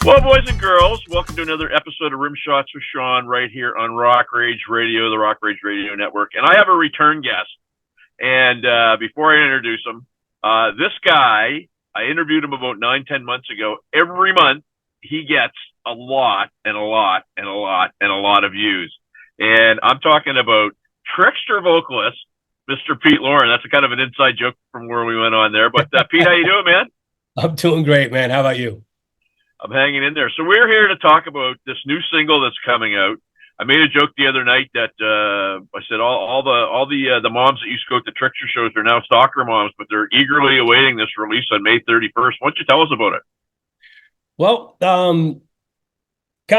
Well, boys and girls, welcome to another episode of Rimshots with Sean right here on Rock Rage Radio, the Rock Rage Radio Network. And I have a return guest. And before I introduce him, this guy, I interviewed him about 9-10 months ago. Every month, he gets a lot and a lot and a lot and a lot of views. And I'm talking about trickster vocalist, Mr. Pete Loran. That's a kind of an inside joke from where we went on there. But Pete, how you doing, man? I'm doing great, man. How about you? I'm hanging in there. So we're here to talk about this new single that's coming out. I made a joke the other night that I said all the moms that used to go to trickster shows are now stalker moms, but they're eagerly awaiting this release on May 31st. Why don't you tell us about it? Well, kind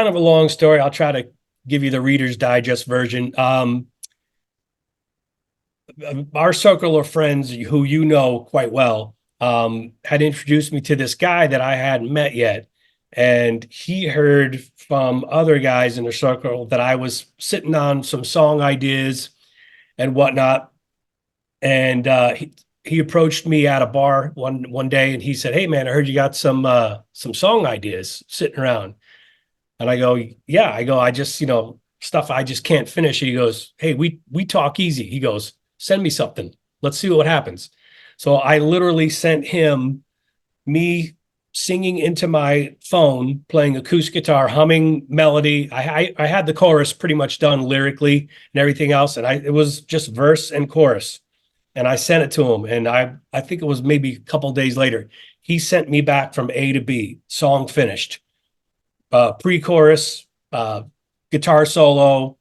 of a long story. I'll try to give you the Reader's Digest version. Our circle of friends, who you know quite well, had introduced me to this guy that I hadn't met yet. And he heard from other guys in the circle that I was sitting on some song ideas and whatnot. And he approached me at a bar one day, and he said, "Hey, man, I heard you got some song ideas sitting around." And I go, "Yeah." I go, "I just, stuff I just can't finish." He goes, "Hey, we talk easy." He goes, "Send me something. Let's see what happens." So I literally sent him me singing into my phone, playing acoustic guitar, humming melody. I had the chorus pretty much done lyrically and everything else, and it was just verse and chorus. And I sent it to him, and I think it was maybe a couple of days later, he sent me back from A to B, song finished, pre-chorus, guitar solo,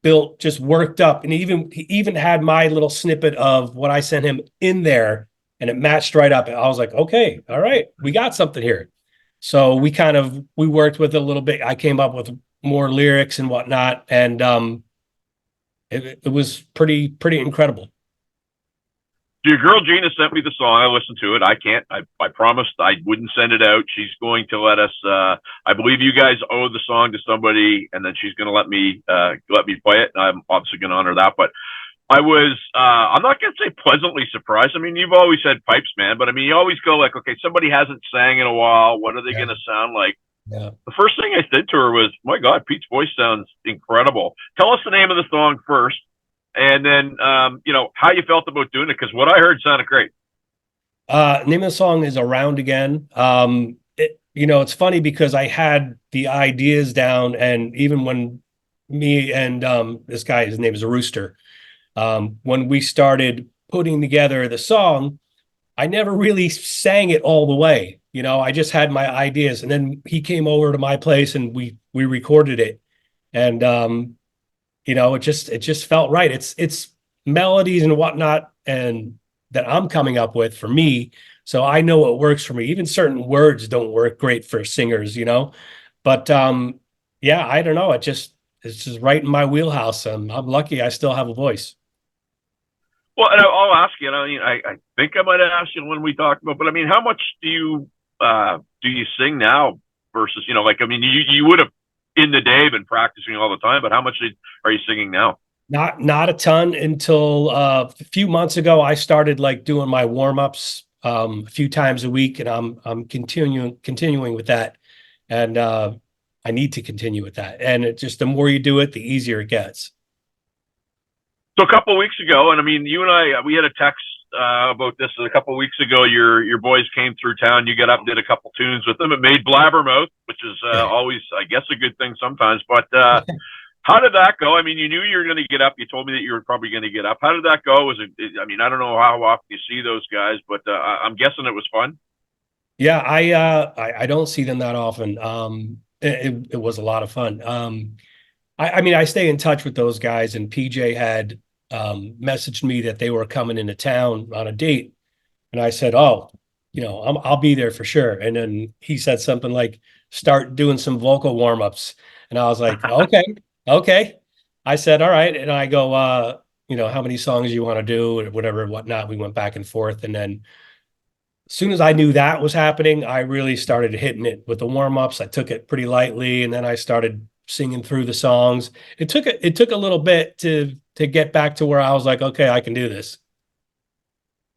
built, just worked up, and he even had my little snippet of what I sent him in there, and it matched right up. And I was like, okay, all right, we got something here. So we worked with it a little bit. I came up with more lyrics and whatnot, and it was pretty incredible. Your girl Gina sent me the song. I listened to it. I can't. I promised I wouldn't send it out. She's going to let us. I believe you guys owe the song to somebody, and then she's going to let me play it. I'm obviously going to honor that. But I was. I'm not going to say pleasantly surprised. I mean, you've always had pipes, man. But I mean, you always go like, okay, somebody hasn't sang in a while. What are they going to sound like? Yeah. The first thing I said to her was, "My God, Pete's voice sounds incredible." Tell us the name of the song first. And then, how you felt about doing it, because what I heard sounded great. Name of the song is Around Again. It's funny because I had the ideas down, and even when me and this guy, his name is a Rooster, when we started putting together the song, I never really sang it all the way. I just had my ideas, and then he came over to my place and we recorded it. And it just felt right. It's melodies and whatnot, and that I'm coming up with for me. So I know what works for me. Even certain words don't work great for singers, But yeah, I don't know. It's just right in my wheelhouse. I'm lucky I still have a voice. Well, and I'll ask you. I think I might have asked you when we talked about, but I mean, how much do you sing now versus you would have in the day been practicing all the time, but how much are you singing now? Not a ton until a few months ago. I started like doing my warm-ups a few times a week, and I'm continuing with that. And I need to continue with that. And it just, the more you do it, the easier it gets. So a couple of weeks ago, and I mean, you and I, we had a text about this a couple of weeks ago. Your boys came through town. You got up and did a couple tunes with them. It made Blabbermouth, which is always, I guess, a good thing sometimes. But how did that go? I mean, you knew you were going to get up. You told me that you were probably going to get up. How did that go? I mean, I don't know how often you see those guys, but I'm guessing it was fun. Yeah, I don't see them that often. It was a lot of fun. I mean, I stay in touch with those guys, and PJ had messaged me that they were coming into town on a date, and I said, "Oh, I'll be there for sure." And then he said something like, "Start doing some vocal warm-ups," and I was like, "Okay." I said, "All right," and I go, "How many songs you want to do, or whatever, whatnot." We went back and forth, and then as soon as I knew that was happening, I really started hitting it with the warm-ups. I took it pretty lightly, and then I started singing through the songs. It took a little bit to get back to where I was like, okay, I can do this.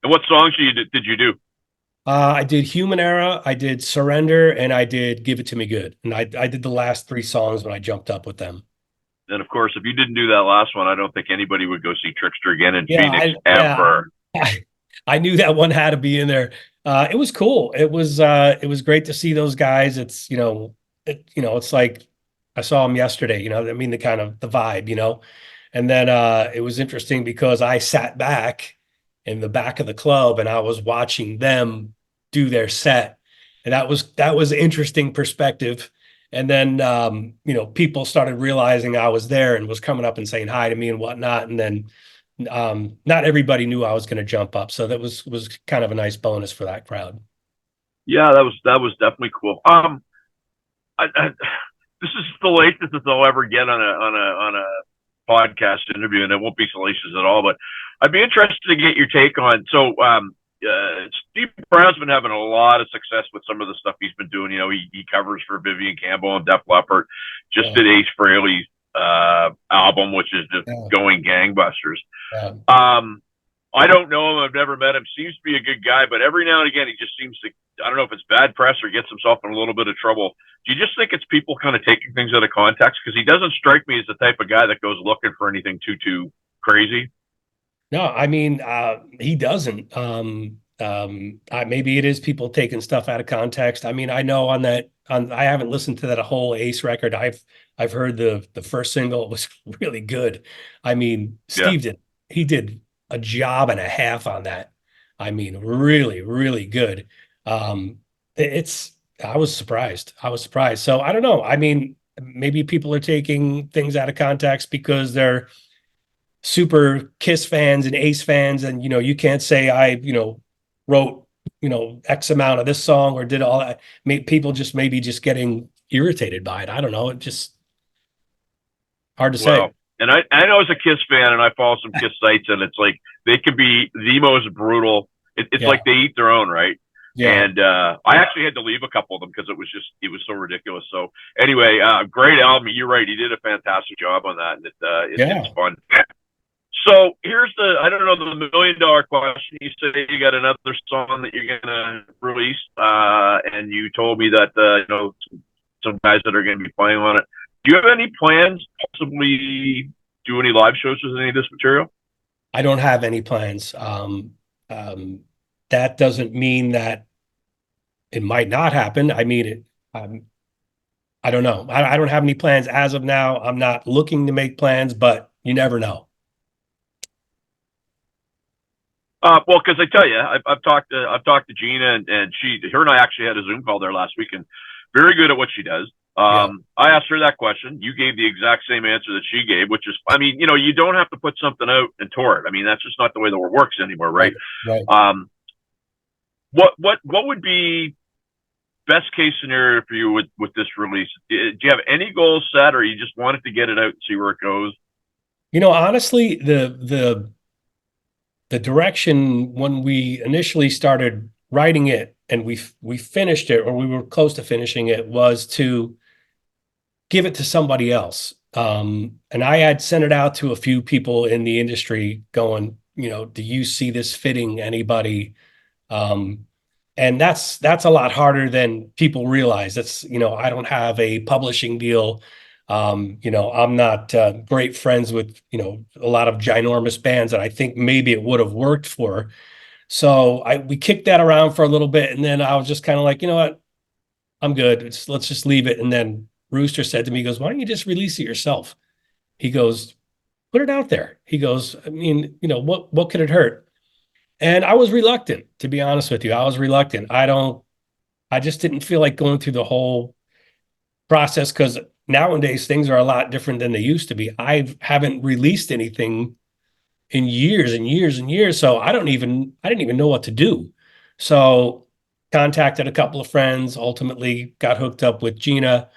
And what songs did you do? I did Human Era, I did Surrender, and I did Give It to Me Good. And I did the last three songs when I jumped up with them. And of course, if you didn't do that last one, I don't think anybody would go see Trickster again in Yeah, Phoenix ever. I knew that one had to be in there. It was cool. It was great to see those guys. It's it's like I saw them yesterday. I mean the kind of the vibe. And then it was interesting because I sat back in the back of the club and I was watching them do their set, and that was interesting perspective. And then people started realizing I was there and was coming up and saying hi to me and whatnot. And then not everybody knew I was going to jump up, so that was kind of a nice bonus for that crowd. Yeah, that was definitely cool. This is the latest that they'll ever get on a podcast interview, and it won't be salacious at all. But I'd be interested to get your take on. So Steve Brown's been having a lot of success with some of the stuff he's been doing. He covers for Vivian Campbell and Def Leppard. Just did Ace Frehley's album, which is just going gangbusters. Yeah. I don't know him. I've never met him. Seems to be a good guy, but every now and again, he just seems to, I don't know if it's bad press or gets himself in a little bit of trouble. Do you just think it's people kind of taking things out of context? Because he doesn't strike me as the type of guy that goes looking for anything too crazy. No, I mean, he doesn't. Maybe it is people taking stuff out of context. I mean, I know I haven't listened to that whole Ace record. I've heard the first single. It was really good. I mean, he did a job and a half on that. I mean, really, really good. I was surprised. So I don't know. I mean, maybe people are taking things out of context because they're super Kiss fans and Ace fans, and you can't say I wrote X amount of this song or did all that. People just maybe just getting irritated by it. I don't know. It just hard to say. And I know as a Kiss fan, and I follow some Kiss sites, and it's like they can be the most brutal. It's like they eat their own, right? Yeah. And I actually had to leave a couple of them because it was so ridiculous. So anyway, great album. You're right. He did a fantastic job on that, and it's fun. So here's I don't know, the $1 million question. You said you got another song that you're gonna release, and you told me that some guys that are gonna be playing on it. Do you have any plans, possibly do any live shows with any of this material? I don't have any plans. That doesn't mean that it might not happen. I mean, I don't know. I don't have any plans as of now. I'm not looking to make plans, but you never know. Well, because I tell you, I've talked to Gina, and her and I actually had a Zoom call there last week, and very good at what she does. I asked her that question. You gave the exact same answer that she gave, which is, I mean, you don't have to put something out and tour it. I mean, that's just not the way the world works anymore, right? Right. What would be best case scenario for you with this release? Do you have any goals set, or you just wanted to get it out and see where it goes? Honestly, the direction when we initially started writing it and we finished it, or we were close to finishing it, was to give it to somebody else. And I had sent it out to a few people in the industry going, do you see this fitting anybody? And that's a lot harder than people realize. That's, I don't have a publishing deal. I'm not great friends with, a lot of ginormous bands that I think maybe it would have worked for. So we kicked that around for a little bit, and then I was just kind of like, you know what, I'm good. Let's just leave it. And then Rooster said to me, he goes, why don't you just release it yourself? He goes, put it out there. He goes, I mean, what could it hurt? And I was reluctant, to be honest with you. I was reluctant. I just didn't feel like going through the whole process, because nowadays things are a lot different than they used to be. I haven't released anything in years and years and years, so I didn't even know what to do. So contacted a couple of friends, ultimately got hooked up with Gina.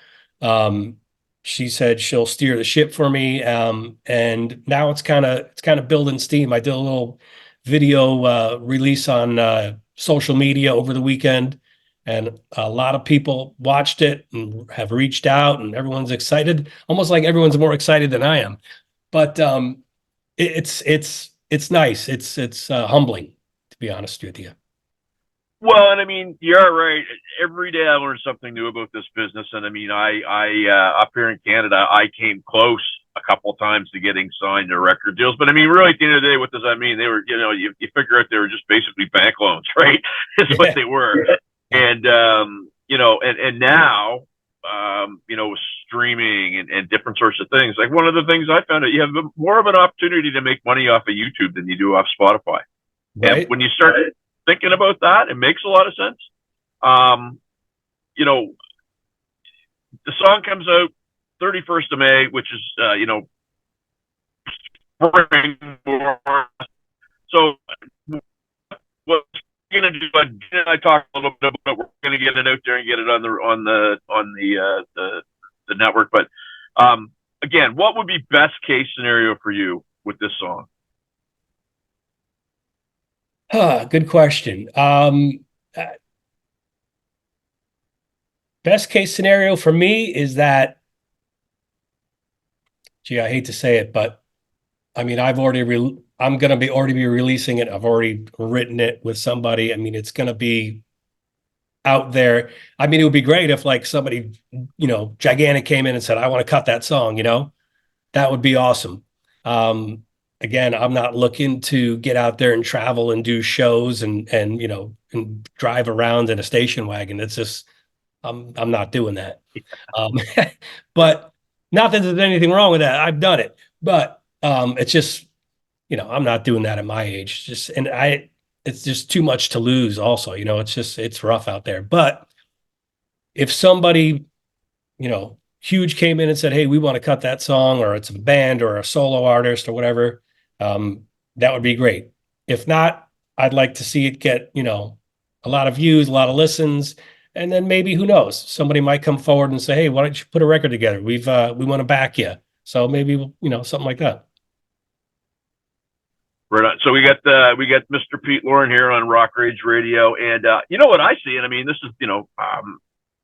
She said she'll steer the ship for me. And now it's kind of building steam. I did a little video release on social media over the weekend, and a lot of people watched it and have reached out, and everyone's excited, almost like everyone's more excited than I am. But it's nice. It's humbling, to be honest with you. Well, and I mean, you're right. Every day I learn something new about this business, and I mean, up here in Canada, I came close a couple of times to getting signed to record deals. But I mean, really, at the end of the day, what does that mean? They were, you figure out they were just basically bank loans, right? Is what Yeah. they were. And and now, with streaming and different sorts of things, like one of the things I found out, you have more of an opportunity to make money off of YouTube than you do off Spotify. And Right. when you start thinking about that, it makes a lot of sense. Um, you know, the song comes out 31st of May, which is, spring. So what we're going to do, I talked a little bit about, we're going to get it out there and get it on the network. But again, what would be best case scenario for you with this song? Good question. Uh, Best case scenario for me is that, gee, I hate to say it, but I mean, I'm going to be already be releasing it. I've already written it with somebody. I mean, it's going to be out there. I mean, it would be great if like somebody, gigantic came in and said, I want to cut that song, that would be awesome. Again, I'm not looking to get out there and travel and do shows and drive around in a station wagon. It's just I'm not doing that. Um, but not that there's anything wrong with that. I've done it, but it's just I'm not doing that at my age. It's just too much to lose. Also, it's rough out there. But if somebody huge came in and said, "Hey, we want to cut that song," or it's a band or a solo artist or whatever, that would be great. If not, I'd like to see it get a lot of views, a lot of listens, and then maybe who knows, somebody might come forward and say, "Hey, why don't you put a record together? We want to back you." So maybe something like that. Right on. So we got Mr. Pete Loran here on Rock Rage Radio, and you know what I see, and I mean, this is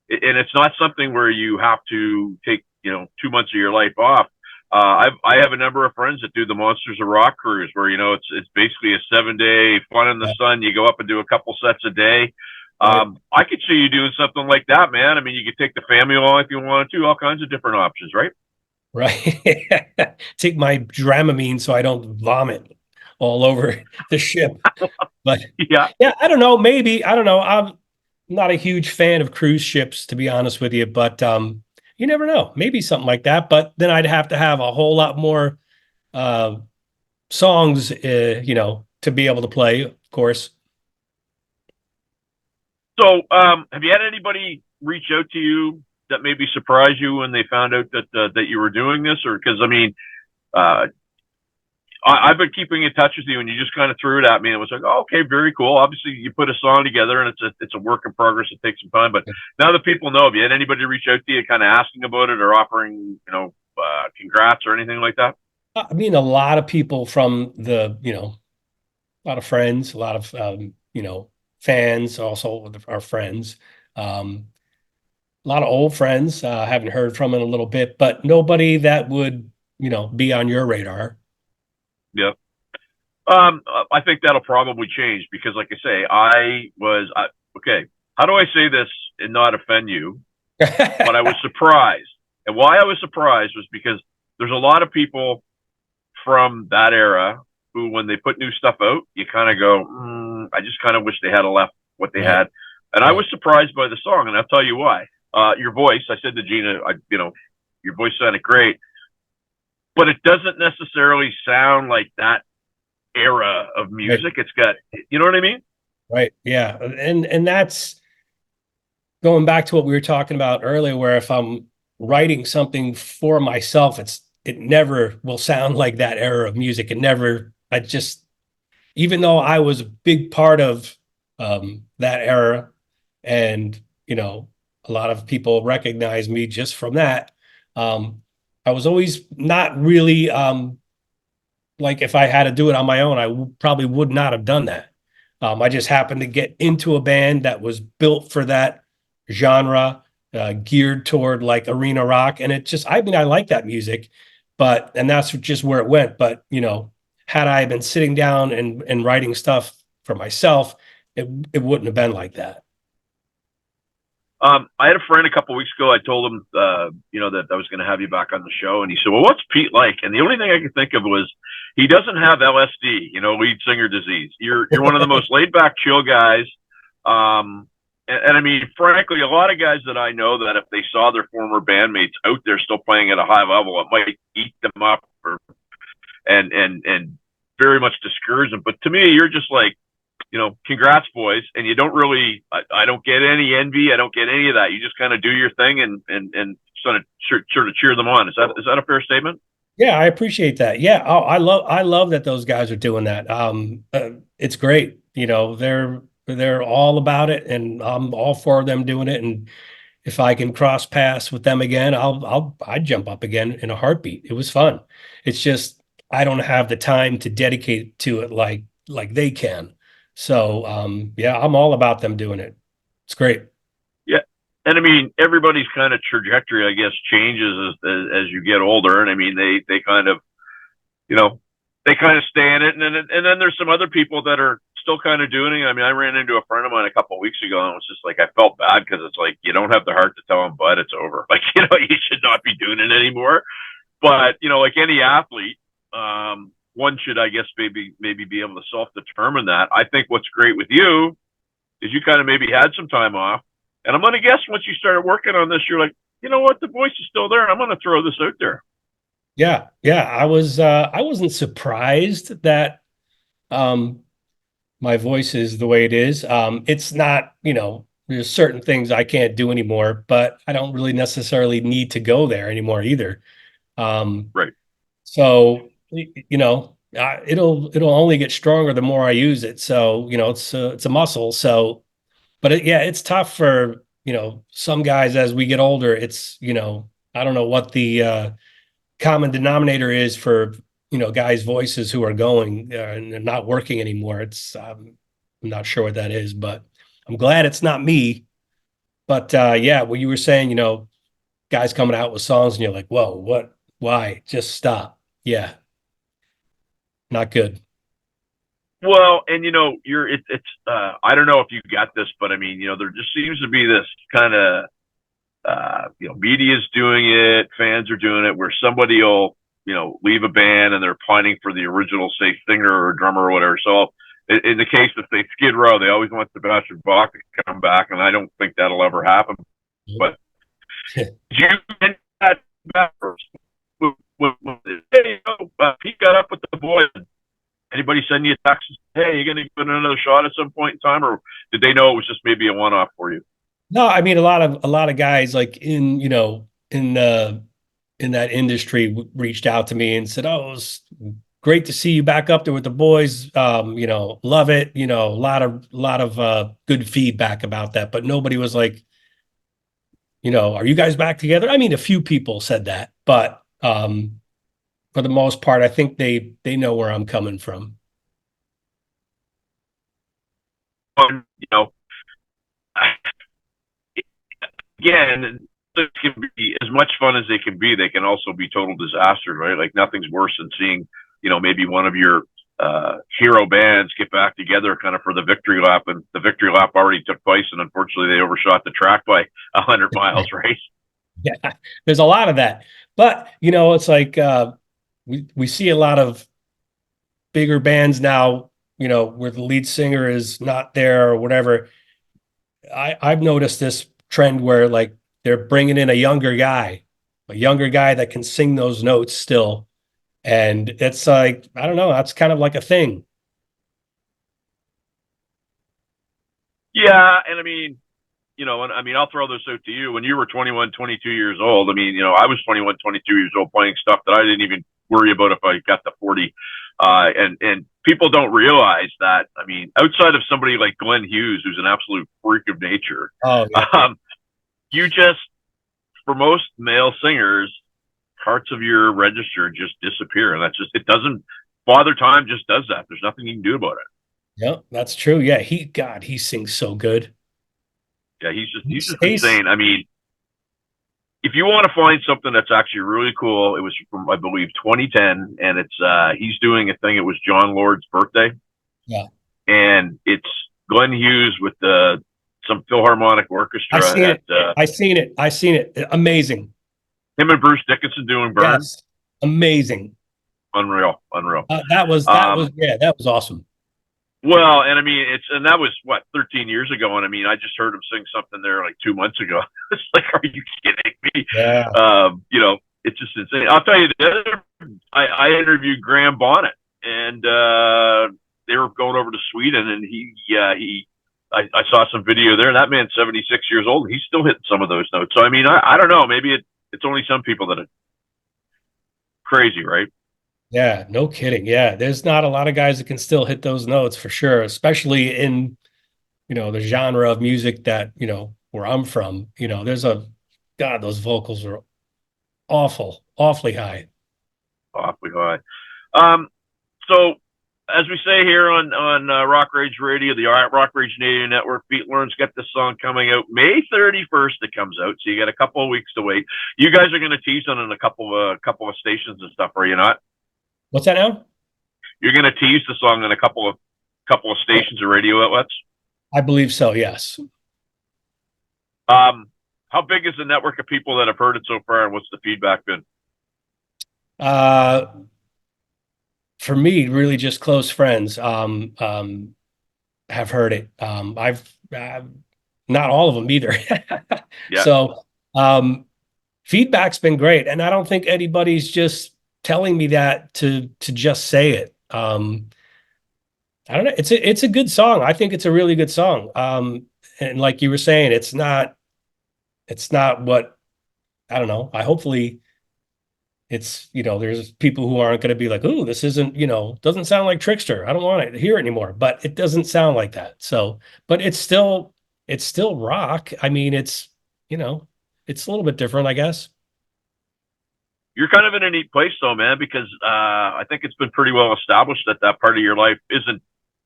and it's not something where you have to take 2 months of your life off. I have a number of friends that do the Monsters of Rock cruise, where it's basically a 7 day fun in the Yeah, sun. You go up and do a couple sets a day. right, I could see you doing something like that, man. I mean, you could take the family along if you wanted to. All kinds of different options, right? right. Take my Dramamine so I don't vomit all over the ship. But Yeah. yeah, I don't know. Maybe I don't know. I'm not a huge fan of cruise ships, to be honest with you. But you never know. Maybe something like that. But then I'd have to have a whole lot more uh, songs, to be able to play. Of course. So, have you had anybody reach out to you that maybe surprised you when they found out that you were doing this, or because I mean, uh, I've been keeping in touch with you, and you just kind of threw it at me, and it was like, oh, okay, very cool. Obviously, you put a song together, and it's a work in progress. It takes some time, but now that people know, have you had anybody reach out to you, kind of asking about it or offering, congrats or anything like that? I mean, a lot of people from a lot of friends, a lot of fans, also our friends. A lot of old friends. Haven't heard from in a little bit, but nobody that would be on your radar. Yeah. I think that'll probably change because, like I say, okay. How do I say this and not offend you? But I was surprised, and why I was surprised was because there's a lot of people from that era who, when they put new stuff out, you kind of go, I just kind of wish they had left what they Right, had. And I was right, surprised by the song, and I'll tell you why. Your voice, I said to Gina, your voice sounded great, but it doesn't necessarily sound like that era of right, music. It's got, you know what I mean? right. Yeah, and that's going back to what we were talking about earlier, where if I'm writing something for myself, it never will sound like that era of music. It never. I just even though I was a big part of that era, and a lot of people recognize me just from that. Um, I was always not really like if I had to do it on my own, probably would not have done that. I just happened to get into a band that was built for that genre, geared toward like arena rock, and I mean, I like that music, and that's just where it went. But had I been sitting down and writing stuff for myself, it wouldn't have been like that. I had a friend a couple of weeks ago. I told him, that I was going to have you back on the show, and he said, "Well, what's Pete like?" And the only thing I could think of was he doesn't have LSD, lead singer disease. You're one of the most laid back, chill guys. And I mean, frankly, a lot of guys that I know that if they saw their former bandmates out there still playing at a high level, it might eat them up and very much discourage them. But to me, you're just like, congrats, boys. And you don't really, I don't get any envy. I don't get any of that. You just kind of do your thing and sort of cheer them on. Is that a fair statement? Yeah, I appreciate that. Yeah, I love that those guys are doing that. It's great. They're all about it, and I'm all for them doing it. And if I can cross paths with them again, I'd jump up again in a heartbeat. It was fun. It's just I don't have the time to dedicate to it like they can. So yeah, I'm all about them doing it. It's great. Yeah. And I mean, everybody's kind of trajectory, I guess, changes as you get older. And I mean, they kind of, they kind of stay in it. And then there's some other people that are still kind of doing it. I mean, I ran into a friend of mine a couple of weeks ago, and it was just like, I felt bad because it's like, you don't have the heart to tell him, but it's over. Like, you should not be doing it anymore. But, like any athlete, one should, I guess, maybe be able to self-determine that. I think what's great with you is you kind of maybe had some time off. And I'm going to guess once you started working on this, you're like, you know what? The voice is still there. I'm going to throw this out there. Yeah, yeah. I wasn't surprised that my voice is the way it is. It's not, there's certain things I can't do anymore, but I don't really necessarily need to go there anymore either. Right. So, it'll only get stronger the more I use it. So, it's a muscle. So, but yeah, it's tough for, some guys as we get older. It's, I don't know what the common denominator is for, guys' voices who are going and not working anymore. I'm not sure what that is, but I'm glad it's not me. But yeah, what you were saying, guys coming out with songs and you're like, whoa, what, why? Just stop. Yeah, not good. Well, and I don't know if you got this, but I mean, there just seems to be this kind of, media's doing it, fans are doing it, where somebody will, leave a band and they're pining for the original, say, singer or drummer or whatever. So in the case of, say, Skid Row, they always want Sebastian Bach to come back, and I don't think that'll ever happen. But did you get that back first? Hey, Pete got up with the boys. Anybody send you a text? Hey, you going to give it another shot at some point in time, or did they know it was just maybe a one-off for you? No, I mean a lot of guys like in that industry reached out to me and said, "Oh, it was great to see you back up there with the boys. Love it. A lot of good feedback about that, but nobody was like, are you guys back together?" I mean, a few people said that, but for the most part, I think they know where I'm coming from. You know, again, this can be as much fun as they can be. They can also be total disasters, right? Like nothing's worse than seeing, maybe one of your hero bands get back together kind of for the victory lap, and the victory lap already took place, and unfortunately they overshot the track by 100 miles, right? Yeah, there's a lot of that, but it's like we see a lot of bigger bands now, where the lead singer is not there or whatever. I've noticed this trend where like they're bringing in a younger guy that can sing those notes still. And it's like, I don't know, that's kind of like a thing. Yeah, and I mean, I'll throw this out to you. When you were 21, 22 years old, I mean, I was 21, 22 years old playing stuff that I didn't even worry about if I got to 40. And people don't realize that, I mean, outside of somebody like Glenn Hughes, who's an absolute freak of nature, Oh, yeah. you just, for most male singers, parts of your register just disappear. And that's just, it doesn't, Father Time just does that. There's nothing you can do about it. Yeah, that's true. Yeah, he sings so good. Yeah, he's just He's insane. I mean, if you want to find something that's actually really cool, it was from, I believe, 2010, and it's he's doing a thing. It was John Lord's birthday, yeah. and it's Glenn Hughes with some Philharmonic Orchestra. I seen it. Amazing. Him and Bruce Dickinson doing Burn. Yes. Amazing. Unreal. That was awesome. Well, and I mean, that was what, 13 years ago. And I mean, I just heard him sing something there like 2 months ago. It's like, are you kidding me? Yeah. It's just insane. I'll tell you, I interviewed Graham Bonnet, and they were going over to Sweden, and I saw some video there. That man's 76 years old, and he's still hitting some of those notes. So I mean, I don't know. Maybe it's only some people that are crazy, right? Yeah, no kidding. Yeah, there's not a lot of guys that can still hit those notes for sure, especially in, the genre of music that, where I'm from. God, those vocals are awfully high. Awfully high. So as we say here on Rock Rage Radio, the Rock Rage Radio Network, Pete Loran's got this song coming out May 31st. It comes out, so you got a couple of weeks to wait. You guys are going to tease on a couple of stations and stuff, are you not? What's that now? You're going to tease the song on a couple of stations or radio outlets? I believe so, yes. How big is the network of people that have heard it so far, and what's the feedback been? For me, really just close friends have heard it. I've not all of them either. Yeah. So feedback's been great, and I don't think anybody's just telling me that to just say it. I don't know. It's a good song. I think it's a really good song. And like you were saying, it's not what, I don't know. Hopefully it's, there's people who aren't going to be like, "Ooh, this isn't, doesn't sound like Trickster. I don't want to hear it anymore." But it doesn't sound like that. So, but it's still rock. I mean, it's a little bit different, I guess. You're kind of in a neat place though, man, because I think it's been pretty well established that part of your life isn't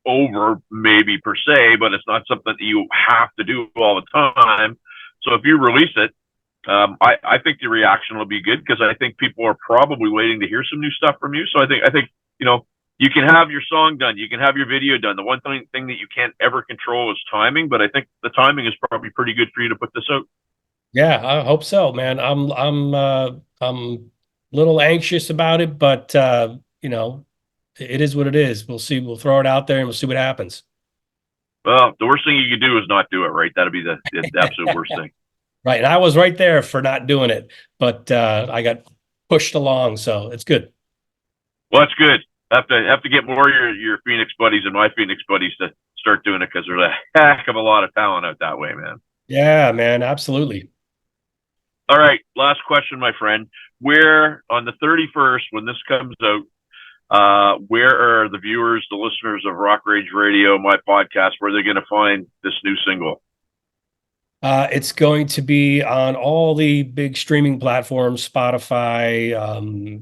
over, maybe per se, but it's not something that you have to do all the time. So if you release it, I think the reaction will be good, because I think people are probably waiting to hear some new stuff from you. So I think you can have your song done, you can have your video done. The one thing that you can't ever control is timing, but I think the timing is probably pretty good for you to put this out. Yeah, I hope so, man. I'm a little anxious about it, but it is what it is. We'll see. We'll throw it out there and we'll see what happens. Well, the worst thing you could do is not do it, right? That'd be the absolute worst thing. Right. And I was right there for not doing it, but I got pushed along, so it's good. Well, that's good. Have to get more of your Phoenix buddies and my Phoenix buddies to start doing it, because there's a heck of a lot of talent out that way, man. Yeah, man, absolutely. All right, last question, my friend. Where on the 31st, when this comes out, where are the viewers, the listeners of Rock Rage Radio, my podcast, where they're going to find this new single? It's going to be on all the big streaming platforms, Spotify.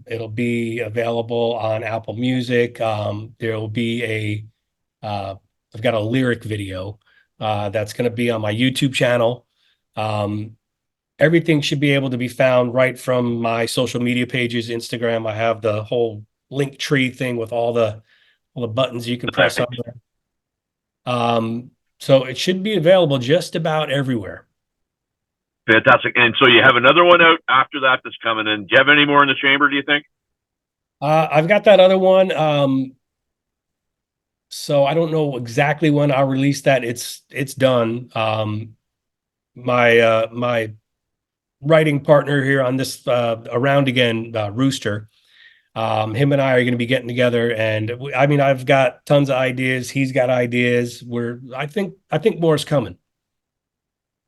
It'll be available on Apple Music. There will be I've got a lyric video that's going to be on my YouTube channel. Everything should be able to be found right from my social media pages. Instagram, I have the whole link tree thing with all the buttons you can press on there. So it should be available just about everywhere. Fantastic. And so you have another one out after that that's coming in. Do you have any more in the chamber, do you think? I've got that other one. So I don't know exactly when I'll release that. It's done. My writing partner here on this Around Again, Rooster, him and I are going to be getting together, and I've got tons of ideas. He's got ideas. I think more is coming.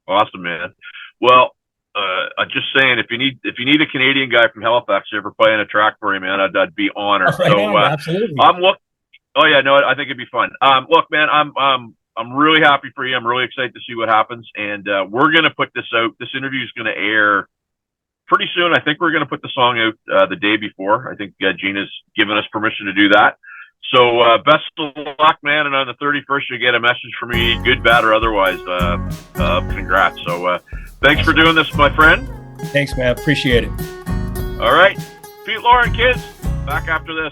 Awesome, man. Well, I'm just saying, if you need a Canadian guy from Halifax to ever play on a track for you, man, I'd be honored. Right, so absolutely. Oh yeah, no, I think it'd be fun. Look, man, I'm really happy for you. I'm really excited to see what happens, and we're gonna put this out. This interview is gonna air pretty soon. I think we're gonna put the song out the day before. I think Gina's given us permission to do that. So best of luck, man. And on the 31st, you get a message from me, good, bad, or otherwise. Congrats. So thanks for doing this, my friend. Thanks, man. Appreciate it. All right. Pete Loran, kids. Back after this.